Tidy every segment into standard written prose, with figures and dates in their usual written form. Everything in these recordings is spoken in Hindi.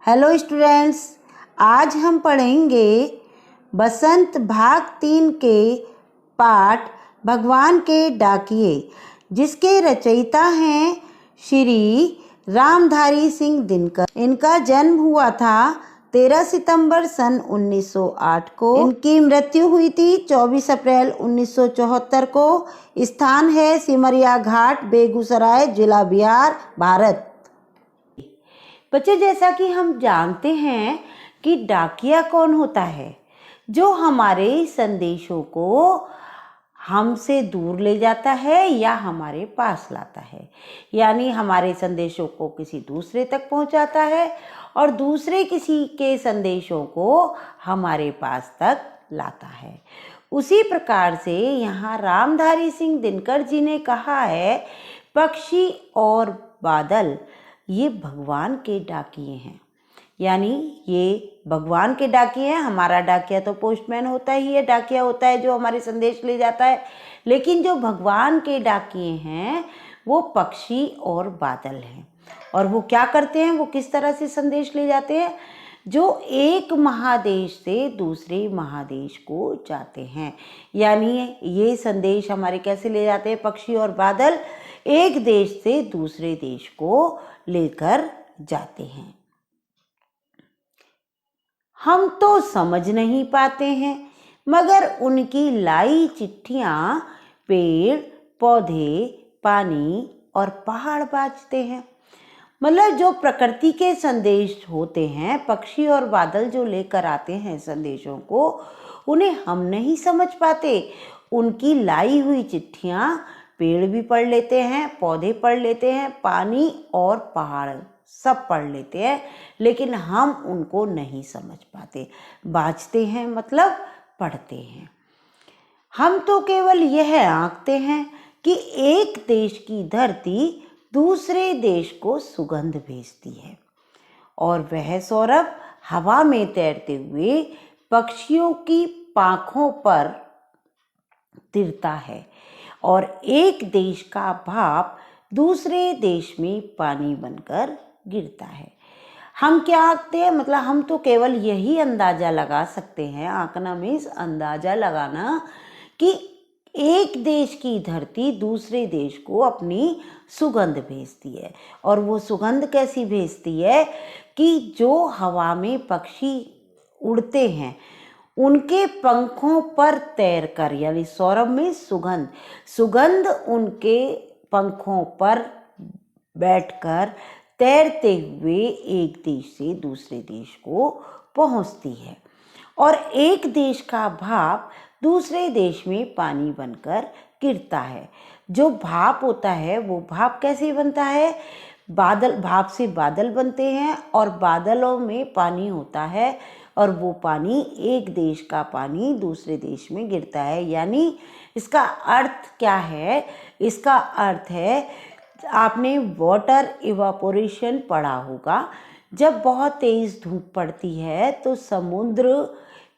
हेलो स्टूडेंट्स, आज हम पढ़ेंगे बसंत भाग 3 के पाठ भगवान के डाकिए, जिसके रचयिता हैं श्री रामधारी सिंह दिनकर। इनका जन्म हुआ था 13 सितंबर सन 1908 को। इनकी मृत्यु हुई थी 24 अप्रैल 1974 को। स्थान है सिमरिया घाट, बेगूसराय जिला, बिहार, भारत। बच्चे, जैसा कि हम जानते हैं कि डाकिया कौन होता है? जो हमारे संदेशों को हमसे दूर ले जाता है या हमारे पास लाता है, यानी हमारे संदेशों को किसी दूसरे तक पहुंचाता है और दूसरे किसी के संदेशों को हमारे पास तक लाता है। उसी प्रकार से यहाँ रामधारी सिंह दिनकर जी ने कहा है, पक्षी और बादल ये भगवान के डाकिए हैं। यानी ये भगवान के डाकिए हैं। हमारा डाकिया तो पोस्टमैन होता ही है, डाकिया होता है जो हमारे संदेश ले जाता है, लेकिन जो भगवान के डाकिए हैं वो पक्षी और बादल हैं। और वो क्या करते हैं, वो किस तरह से संदेश ले जाते हैं? जो एक महादेश से दूसरे महादेश को जाते हैं। यानी ये संदेश हमारे कैसे ले जाते हैं? पक्षी और बादल एक देश से दूसरे देश को लेकर जाते हैं। हम तो समझ नहीं पाते हैं, मगर उनकी लाई चिट्ठियां पेड़, पौधे, पानी और पहाड़ बाँचते हैं। मतलब जो प्रकृति के संदेश होते हैं, पक्षी और बादल जो लेकर आते हैं संदेशों को, उन्हें हम नहीं समझ पाते। उनकी लाई हुई चिट्ठियां पेड़ भी पढ़ लेते हैं, पौधे पढ़ लेते हैं, पानी और पहाड़ सब पढ़ लेते हैं, लेकिन हम उनको नहीं समझ पाते। बाँचते हैं मतलब पढ़ते हैं। हम तो केवल यह आंकते हैं कि एक देश की धरती दूसरे देश को सुगंध भेजती है और वह सौरभ हवा में तैरते हुए पक्षियों की पांखों पर तिरता है और एक देश का भाप दूसरे देश में पानी बनकर गिरता है। हम क्या आंकते हैं? मतलब हम तो केवल यही अंदाजा लगा सकते हैं। आंकना मीन्स अंदाजा लगाना कि एक देश की धरती दूसरे देश को अपनी सुगंध भेजती है। और वो सुगंध कैसी भेजती है कि जो हवा में पक्षी उड़ते हैं उनके पंखों पर तैरकर, यानी सौरभ में सुगंध उनके पंखों पर बैठकर तैरते हुए एक देश से दूसरे देश को पहुंचती है और एक देश का भाप दूसरे देश में पानी बनकर गिरता है। जो भाप होता है वो भाप कैसे बनता है? भाप से बादल बनते हैं और बादलों में पानी होता है और वो पानी, एक देश का पानी दूसरे देश में गिरता है। यानी इसका अर्थ क्या है? इसका अर्थ है, आपने वाटर इवापोरेशन पढ़ा होगा। जब बहुत तेज़ धूप पड़ती है तो समुद्र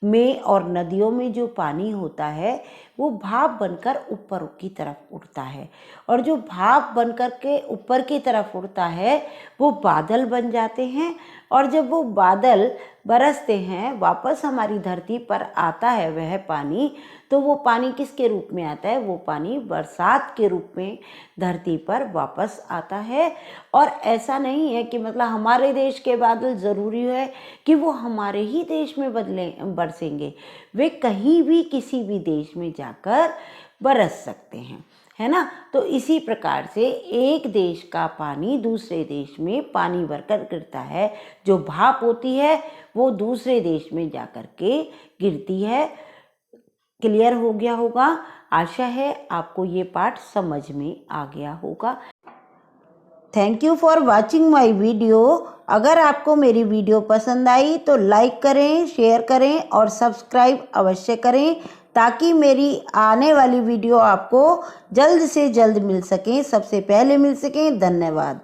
में और नदियों में जो पानी होता है वो भाप बनकर ऊपर की तरफ उड़ता है और जो भाप बनकर के ऊपर की तरफ उड़ता है वो बादल बन जाते हैं। और जब वो बादल बरसते हैं, वापस हमारी धरती पर आता है वह पानी, तो वो पानी किसके रूप में आता है? वो पानी बरसात के रूप में धरती पर वापस आता है। और ऐसा नहीं है कि मतलब हमारे देश के बादल ज़रूरी है कि वो हमारे ही देश में बरसेंगे। वे कहीं भी किसी भी देश में जाकर बरस सकते हैं, है ना? तो इसी प्रकार से एक देश का पानी दूसरे देश में पानी भरकर गिरता है। जो भाप होती है वो दूसरे देश में जाकर के गिरती है। क्लियर हो गया होगा? आशा है आपको ये पाठ समझ में आ गया होगा। Thank you for watching my video. अगर आपको मेरी वीडियो पसंद आई तो लाइक करें, शेयर करें और सब्सक्राइब अवश्य करें, ताकि मेरी आने वाली वीडियो आपको जल्द से जल्द मिल सकें, सबसे पहले मिल सकें। धन्यवाद।